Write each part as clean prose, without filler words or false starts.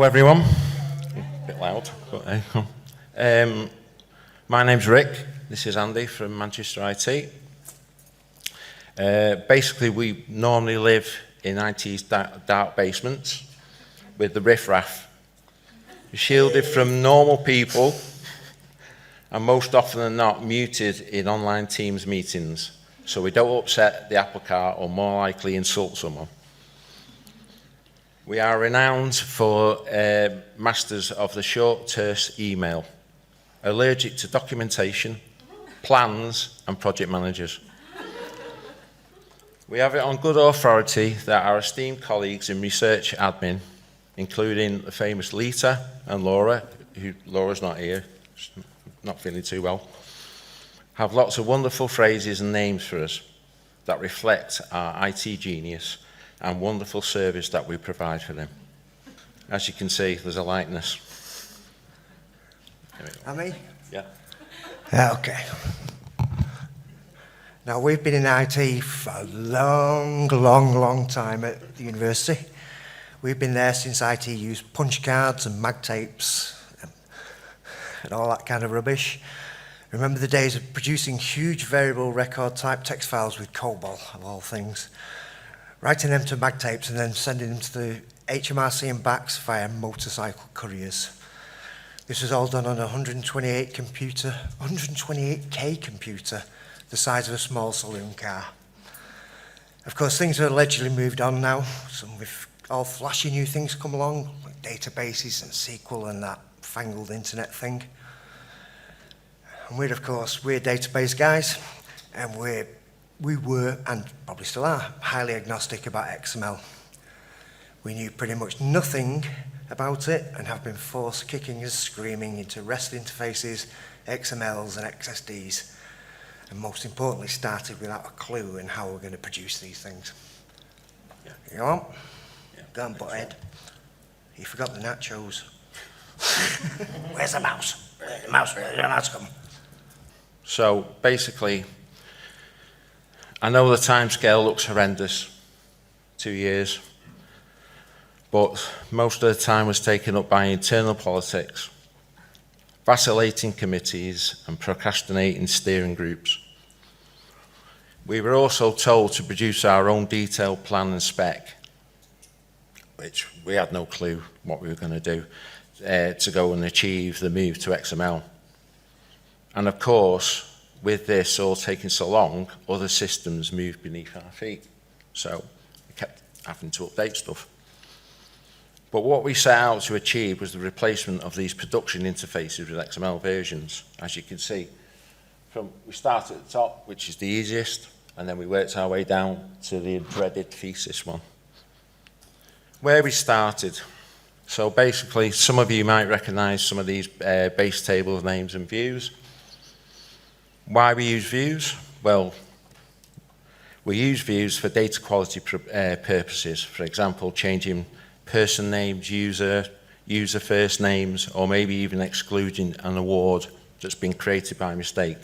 Hello everyone. A bit loud, but my name's Rick. This is Andy from Manchester IT. Basically, we normally live in IT's dark basements with the riffraff, shielded from normal people, and most often than not muted in online Teams meetings, so we don't upset the apple cart or more likely insult someone. We are renowned for masters of the short, terse email, allergic to documentation, plans, and project managers. We have it on good authority that our esteemed colleagues in research admin, including the famous Lita and Laura, Laura's not here, she's not feeling too well, have lots of wonderful phrases and names for us that reflect our IT genius and wonderful service that we provide for them. As you can see, there's a likeness. Me? Yeah. Okay. Now, we've been in IT for a long time at the university. We've been there since IT used punch cards and mag tapes and all that kind of rubbish. Remember the days of producing huge variable record type text files with COBOL, of all things, writing them to mag tapes and then sending them to the HMRC and backs via motorcycle couriers. This was all done on a 128K computer, the size of a small saloon car. Of course, things have allegedly moved on now, some with all flashy new things come along, like databases and SQL and that fangled internet thing. And we're database guys, and we were, and probably still are, highly agnostic about XML. We knew pretty much nothing about it and have been forced kicking and screaming into REST interfaces, XMLs and XSDs, and most importantly started without a clue in how we're going to produce these things. Yeah. You go on? Yeah. Go on, butthead. You forgot the nachos. Where's the mouse? Where's the mouse? Where's the mouse come? So basically, I know the timescale looks horrendous, 2 years, but most of the time was taken up by internal politics, vacillating committees, and procrastinating steering groups. We were also told to produce our own detailed plan and spec, which we had no clue what we were going to do to go and achieve the move to XML. And of course, with this all taking so long, other systems moved beneath our feet. So we kept having to update stuff. But what we set out to achieve was the replacement of these production interfaces with XML versions. As you can see, we started at the top, which is the easiest, and then we worked our way down to the dreaded thesis one. Where we started. So basically, some of you might recognize some of these base tables, names, and views. Why we use views? Well, we use views for data quality purposes. For example, changing person names, user first names, or maybe even excluding an award that's been created by mistake.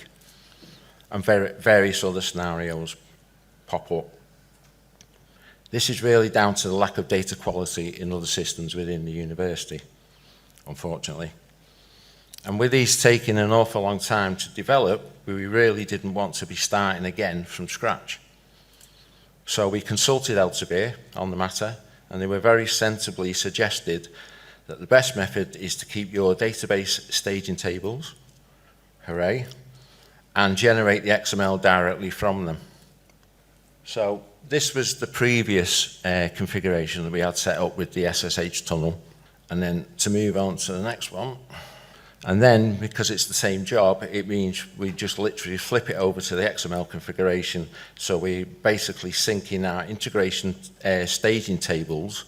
And various other scenarios pop up. This is really down to the lack of data quality in other systems within the university, unfortunately. And with these taking an awful long time to develop, we really didn't want to be starting again from scratch. So we consulted Elsevier on the matter, and they were very sensibly suggested that the best method is to keep your database staging tables, hooray, and generate the XML directly from them. So this was the previous configuration that we had set up with the SSH tunnel. And then to move on to the next one, and then, because it's the same job, it means we just literally flip it over to the XML configuration. So we basically sync in our integration staging tables,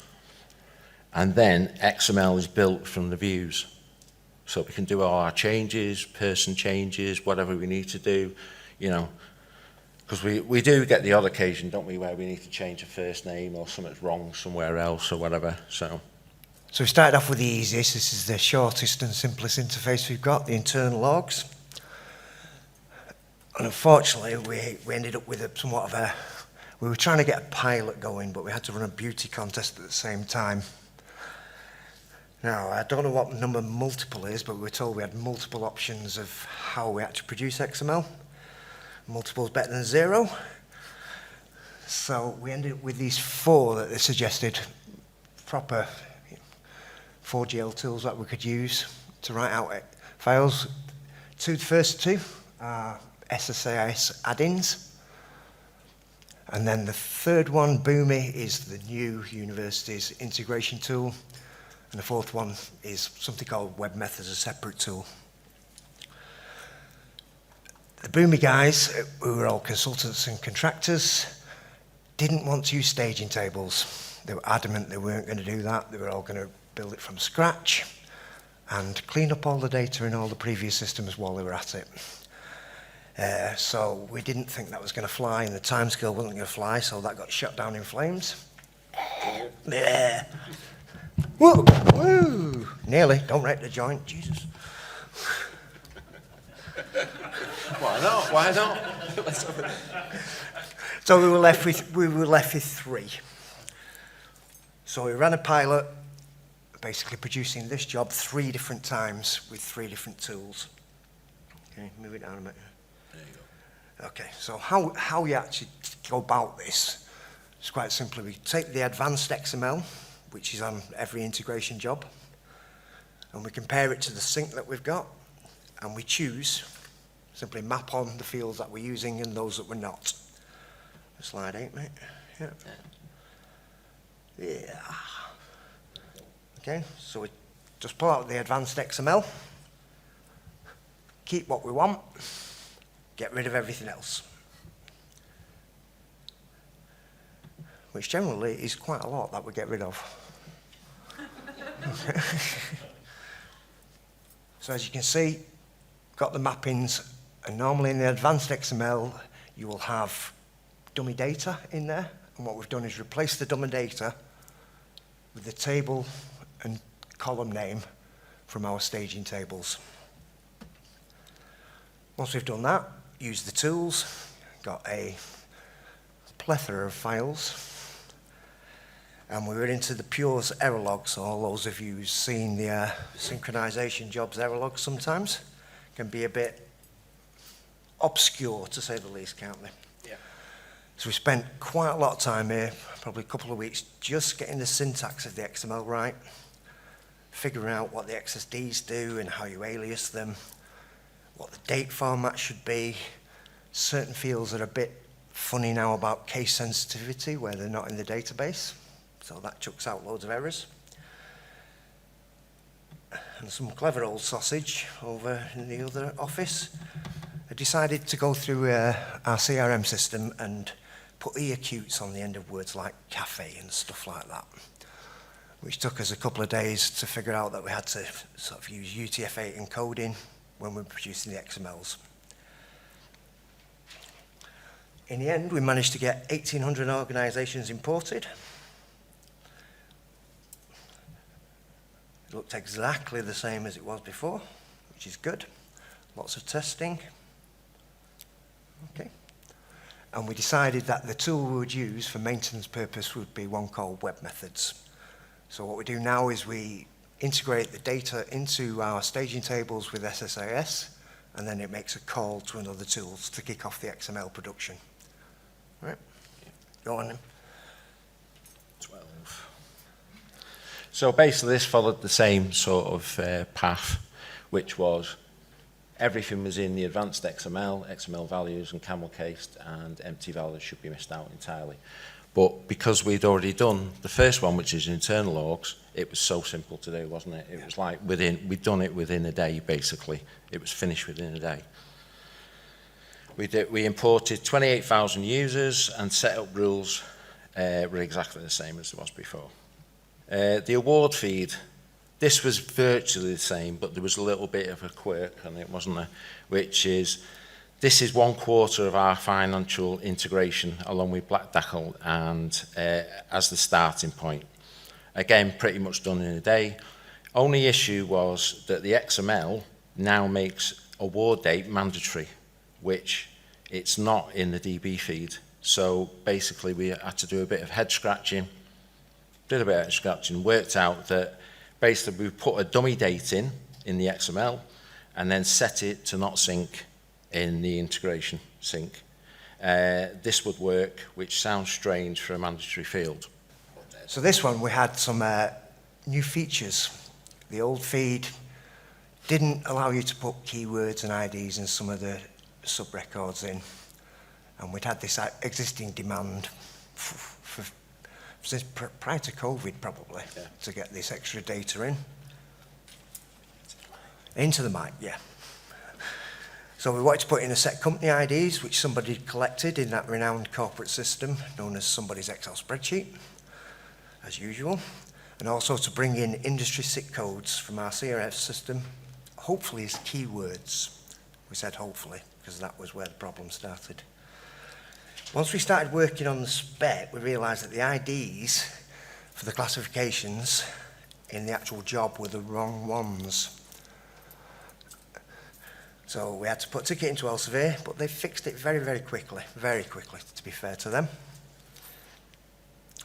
and then XML is built from the views. So we can do all our changes, person changes, whatever we need to do, you know, because we do get the odd occasion, don't we, where we need to change a first name or something's wrong somewhere else or whatever, so. So we started off with the easiest. This is the shortest and simplest interface we've got, the internal logs. And unfortunately, we ended up with somewhat of a... We were trying to get a pilot going, but we had to run a beauty contest at the same time. Now, I don't know what number multiple is, but we were told we had multiple options of how we actually produce XML. Multiple is better than 0. So we ended up with these 4 that they suggested, proper 4GL tools that we could use to write out files. The first 2 are SSIS add-ins. And then the third one, Boomi, is the new university's integration tool. And the fourth one is something called webMethods, a separate tool. The Boomi guys, who were all consultants and contractors, didn't want to use staging tables. They were adamant they weren't going to do that. They were all going to build it from scratch and clean up all the data in all the previous systems while they were at it. So we didn't think that was going to fly, and the timescale wasn't going to fly, so that got shut down in flames. Yeah. Whoa! Woo! Nearly. Don't wreck the joint. Jesus. Why not? Why not? So we were left with 3. So we ran a pilot, basically producing this job 3 different times with 3 different tools. Okay, move it down a minute. There you go. Okay, so how you actually go about this is quite simply, we take the advanced XML, which is on every integration job, and we compare it to the sync that we've got, and we choose, simply map on the fields that we're using and those that we're not. Slide 8, mate. Yeah. Yeah. Okay, so we just pull out the advanced XML, keep what we want, get rid of everything else. Which generally is quite a lot that we get rid of. So as you can see, got the mappings, and normally in the advanced XML, you will have dummy data in there, and what we've done is replace the dummy data with the table and column name from our staging tables. Once we've done that, use the tools, got a plethora of files, and we were into the Pure's error logs. So all those of you who've seen the synchronization jobs error logs sometimes can be a bit obscure, to say the least, can't they? Yeah. So we spent quite a lot of time here, probably a couple of weeks, just getting the syntax of the XML right, figuring out what the XSDs do and how you alias them, what the date format should be. Certain fields are a bit funny now about case sensitivity where they're not in the database, so that chucks out loads of errors. And some clever old sausage over in the other office I decided to go through our CRM system and put e-acutes on the end of words like cafe and stuff like that, which took us a couple of days to figure out that we had to sort of use UTF-8 encoding when we were producing the XMLs. In the end, we managed to get 1,800 organizations imported. It looked exactly the same as it was before, which is good. Lots of testing. Okay. And we decided that the tool we would use for maintenance purpose would be one called webMethods. So what we do now is we integrate the data into our staging tables with SSIS, and then it makes a call to another tool to kick off the XML production. Right? Yeah. Go on then. 12. So basically this followed the same sort of path, which was everything was in the advanced XML, XML values and camel cased, and empty values should be missed out entirely. But because we'd already done the first one, which is internal orgs, it was so simple to do, wasn't it? It was like we'd done it within a day, basically. It was finished within a day. We imported 28,000 users, and setup rules were exactly the same as it was before. The award feed, this was virtually the same, but there was a little bit of a quirk on it, wasn't there? Which is, this is 1/4 of our financial integration along with Black Dackle and as the starting point. Again, pretty much done in a day. Only issue was that the XML now makes award date mandatory, which it's not in the DB feed. So basically we had to do a bit of head scratching, worked out that basically we put a dummy date in the XML, and then set it to not sync in the integration sync. This would work, which sounds strange for a mandatory field. So this one, we had some new features. The old feed didn't allow you to put keywords and IDs and some of the sub-records in. And we'd had this existing demand since prior to COVID, probably, to get this extra data in. Into the mic, yeah. So we wanted to put in a set company IDs, which somebody collected in that renowned corporate system known as somebody's Excel spreadsheet, as usual. And also to bring in industry SIC codes from our CRF system, hopefully as keywords. We said hopefully, because that was where the problem started. Once we started working on the spec, we realized that the IDs for the classifications in the actual job were the wrong ones. So we had to put a ticket into Elsevier, but they fixed it very, very quickly, to be fair to them.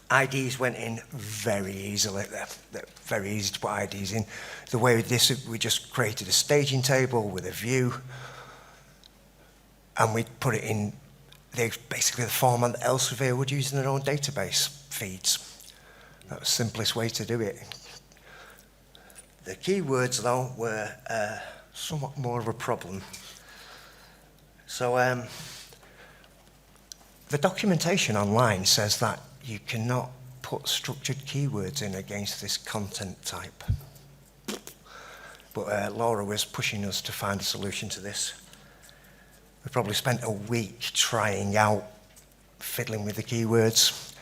IDs went in very easily. They're very easy to put IDs in. The way with this, we just created a staging table with a view, and we put it in basically the format that Elsevier would use in their own database feeds. That was the simplest way to do it. The keywords, though, were somewhat more of a problem. So the documentation online says that you cannot put structured keywords in against this content type. But Laura was pushing us to find a solution to this. We probably spent a week trying out fiddling with the keywords,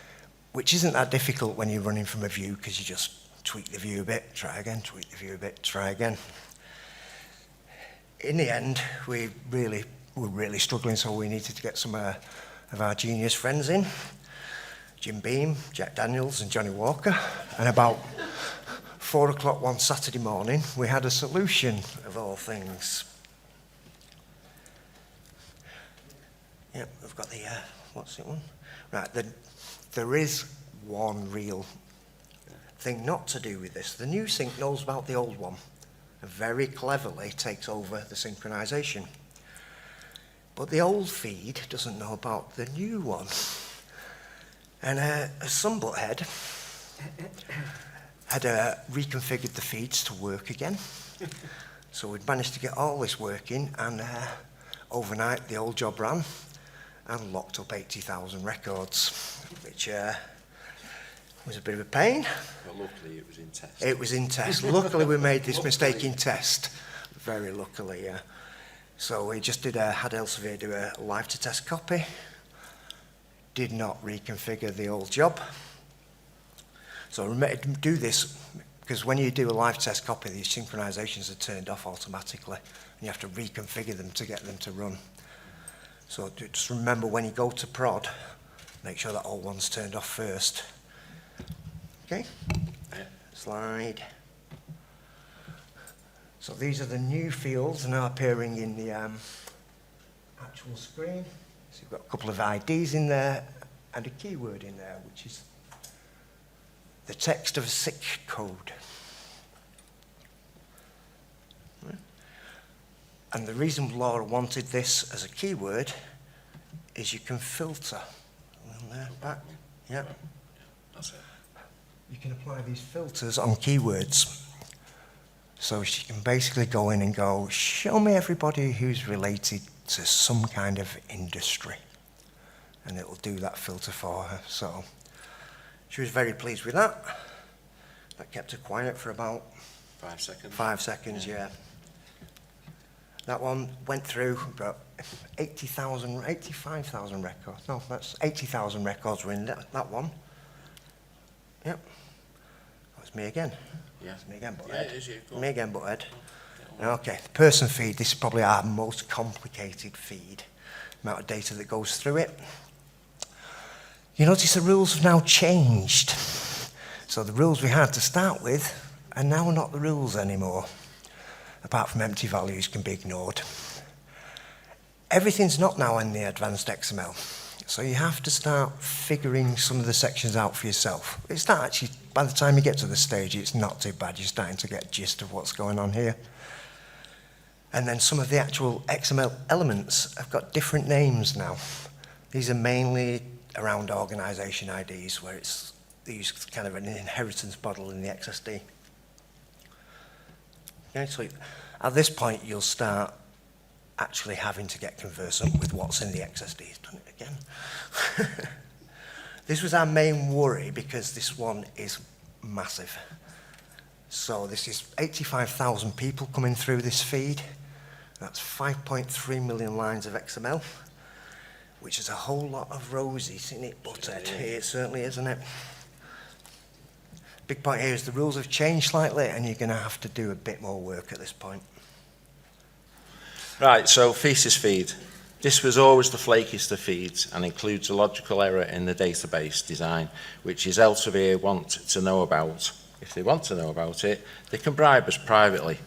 which isn't that difficult when you're running from a view, because you just tweak the view a bit, try again, tweak the view a bit, try again. In the end, we were really struggling, so we needed to get some of our genius friends in. Jim Beam, Jack Daniels, and Johnny Walker. And about 4 o'clock one Saturday morning, we had a solution, of all things. Yep, we've got the, what's it one? Right, there is one real thing not to do with this. The new sync knows about the old one and very cleverly takes over the synchronization. But the old feed doesn't know about the new one. And some butthead had reconfigured the feeds to work again. So we'd managed to get all this working, and overnight the old job ran and locked up 80,000 records, which was a bit of a pain. But luckily it was in test. It was in test. Luckily we made this mistake in test. Very luckily, yeah. So we just had Elsevier do a live to test copy. Did not reconfigure the old job. So remember to do this, because when you do a live test copy, these synchronizations are turned off automatically, and you have to reconfigure them to get them to run. So just remember, when you go to prod, make sure that all one's turned off first. Okay, slide. So these are the new fields now appearing in the actual screen. So you've got a couple of IDs in there and a keyword in there, which is the text of a SIC code. And the reason Laura wanted this as a keyword is you can filter. There, back, yeah. That's it. You can apply these filters on keywords. So she can basically go in and go, show me everybody who's related to some kind of industry. And it'll do that filter for her. So she was very pleased with that. That kept her quiet for about 5 seconds. 5 seconds, yeah. That one went through about 85,000 records. No, that's 80,000 records were in that one. Yep. That's me again. Yeah. That's me again, butthead. Yeah, it is you. Go on. Me again, butthead. Okay, the person feed, this is probably our most complicated feed. The amount of data that goes through it. You notice the rules have now changed. So the rules we had to start with are now not the rules anymore. Apart from empty values can be ignored. Everything's not now in the advanced XML. So you have to start figuring some of the sections out for yourself. It's not actually, by the time you get to the stage, it's not too bad. You're starting to get a gist of what's going on here. And then some of the actual XML elements have got different names now. These are mainly around organization IDs, where they use kind of an inheritance model in the XSD. Okay, so at this point, you'll start actually having to get conversant with what's in the XSD. He's done it again. This was our main worry because this one is massive. So this is 85,000 people coming through this feed. That's 5.3 million lines of XML, which is a whole lot of roses in it, buttered. It certainly is, isn't it? Big point here is the rules have changed slightly, and you're going to have to do a bit more work at this point. Right, so thesis feed. This was always the flakiest of feeds and includes a logical error in the database design, which is Elsevier want to know about. If they want to know about it, they can bribe us privately.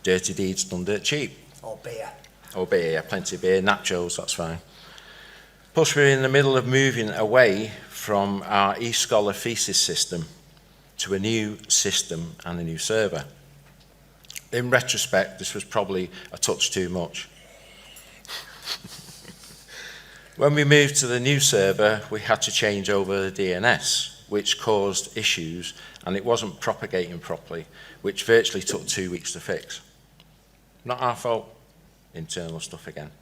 Dirty deeds done dirt cheap. Or beer. Or beer, yeah, plenty of beer. Nachos, that's fine. Plus, we're in the middle of moving away from our eScholar thesis system to a new system and a new server. In retrospect, this was probably a touch too much. When we moved to the new server, we had to change over the DNS, which caused issues, and it wasn't propagating properly, which virtually took 2 weeks to fix. Not our fault, internal stuff again.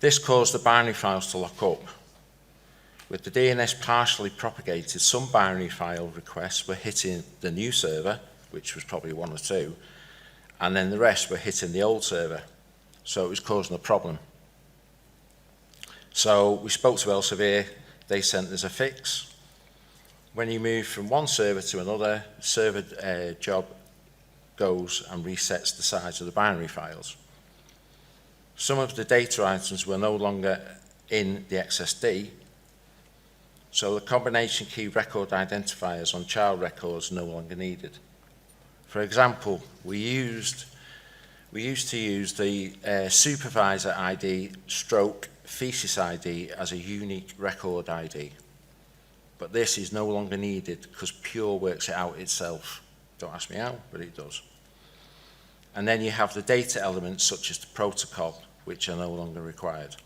This caused the binary files to lock up. With the DNS partially propagated, some binary file requests were hitting the new server, which was probably 1 or 2, and then the rest were hitting the old server. So it was causing a problem. So we spoke to Elsevier, they sent us a fix. When you move from one server to another, server job goes and resets the size of the binary files. Some of the data items were no longer in the XSD, so the combination key record identifiers on child records no longer needed. For example, we used to use the supervisor ID stroke thesis ID as a unique record ID. But this is no longer needed because Pure works it out itself. Don't ask me how, but it does. And then you have the data elements such as the protocol, which are no longer required.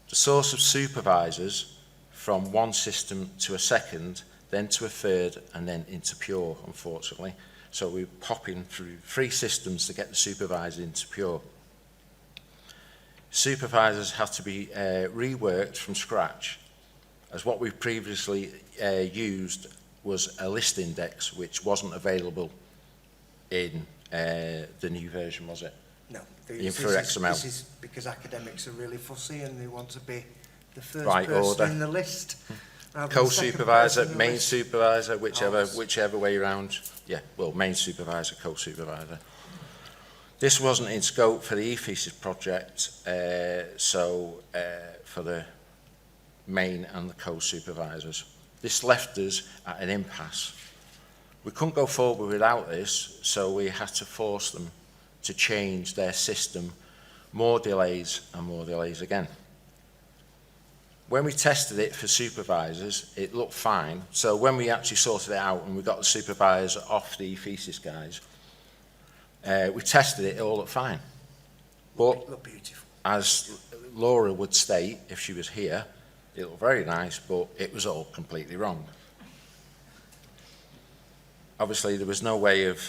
The source of supervisors from one system to a second, then to a third, and then into Pure, unfortunately. So we're popping through 3 systems to get the supervisor into Pure. Supervisors have to be reworked from scratch, as what we previously used was a list index, which wasn't available in the new version, was it? No. For XML. This is because academics are really fussy and they want to be the first Right person order. in the list. Co-supervisor, main supervisor, whichever way around. Yeah, well, main supervisor, co-supervisor. This wasn't in scope for the eThesis project, for the main and the co-supervisors. This left us at an impasse. We couldn't go forward without this, so we had to force them to change their system, more delays and more delays again. When we tested it for supervisors, it looked fine. So when we actually sorted it out and we got the supervisor off the thesis guys, we tested it, it all looked fine. But It looked beautiful. as Laura would state, if she was here, it looked very nice, but it was all completely wrong. Obviously, there was no way of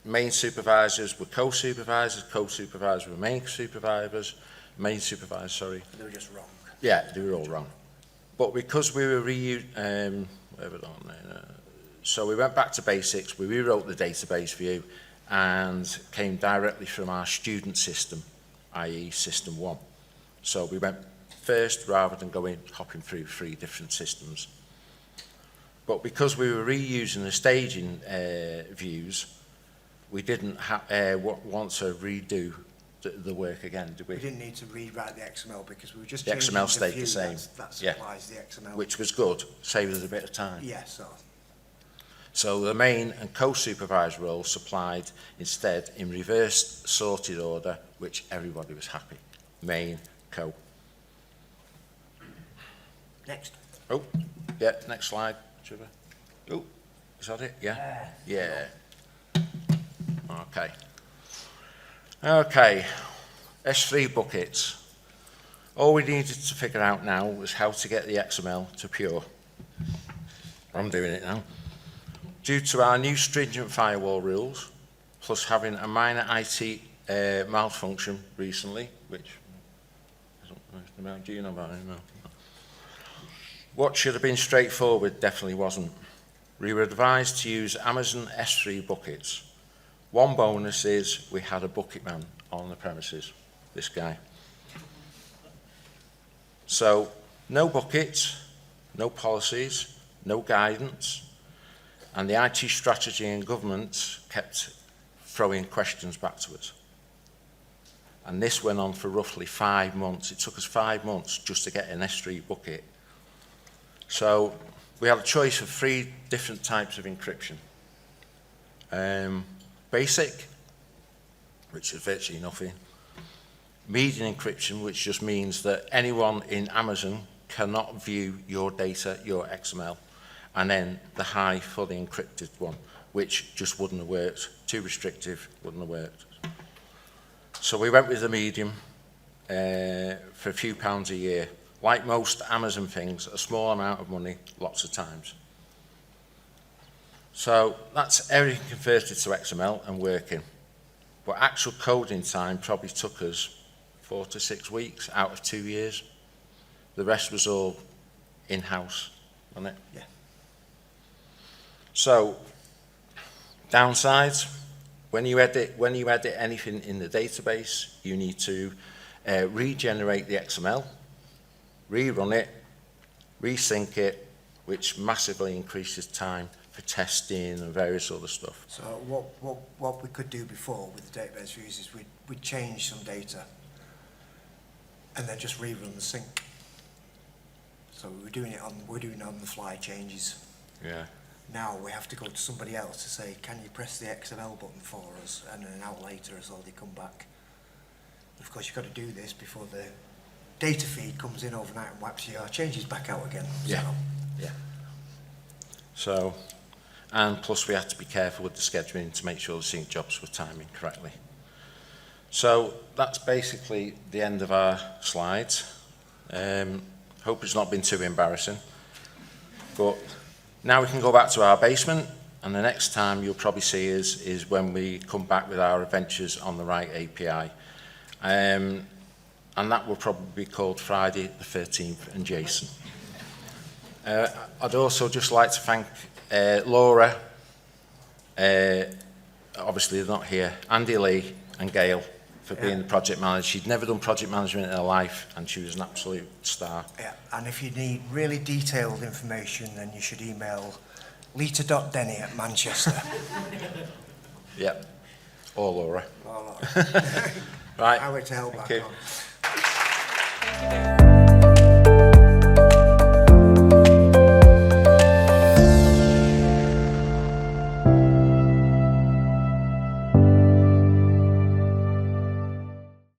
main supervisors were co-supervisors were main supervisors, They were just wrong. Yeah, they were all wrong. But because we were so we went back to basics, we rewrote the database view and came directly from our student system, i.e. System 1. So we went first rather than hopping through 3 different systems. But because we were reusing the staging views, we didn't want to redo the work again, did we? We didn't need to rewrite the XML because we were just The changing XML stayed view the same. that Yeah. supplies the XML. Which was good, saved us a bit of time. Yeah, So the main and co-supervisor role supplied instead in reverse sorted order, which everybody was happy. Main, co. Next. Oh, yeah, next slide, Trevor. Oh, is that it? Yeah? Yeah. Okay. Okay, S3 buckets. All we needed to figure out now was how to get the XML to pure. I'm doing it now. Due to our new stringent firewall rules, plus having a minor IT malfunction recently, which, do you know about it? No. What should have been straightforward definitely wasn't. We were advised to use Amazon S3 buckets. One bonus is we had a bucket man on the premises, this guy. So, no buckets, no policies, no guidance, and the IT strategy and government kept throwing questions back to us. And this went on for roughly 5 months. It took us 5 months just to get an S3 bucket. So we had a choice of 3 different types of encryption. Basic, which is virtually nothing. Median encryption, which just means that anyone in Amazon cannot view your data, your XML. And then the high, fully encrypted one, which just wouldn't have worked. Too restrictive, wouldn't have worked. So we went with the medium for a few pounds a year. Like most Amazon things, a small amount of money, lots of times. So that's everything converted to XML and working. But actual coding time probably took us 4 to 6 weeks out of 2 years. The rest was all in-house, wasn't it? Yeah. So, downsides, when you edit anything in the database, you need to regenerate the XML, rerun it, resync it, which massively increases time for testing and various other stuff. So what we could do before with the database views is we'd change some data and then just rerun the sync. So we're doing on the fly changes. Yeah. Now we have to go to somebody else to say, can you press the XML button for us? And then an hour later as well, they come back. Of course, you've got to do this before the data feed comes in overnight and wipes your changes back out again. Yeah. So. Yeah. So, and plus we had to be careful with the scheduling to make sure the sync jobs were timing correctly. So that's basically the end of our slides. Hope it's not been too embarrassing. But now we can go back to our basement, and the next time you'll probably see us is when we come back with our adventures on the right API. And that will probably be called Friday the 13th and Jason. I'd also just like to thank Laura, obviously they're not here, Andy Lee and Gail for being the project manager. She'd never done project management in her life, and she was an absolute star. Yeah, and if you need really detailed information, then you should email lita.denny@Manchester. Yep, or Laura. Oh, Laura. Right. How to help back Thank you. on.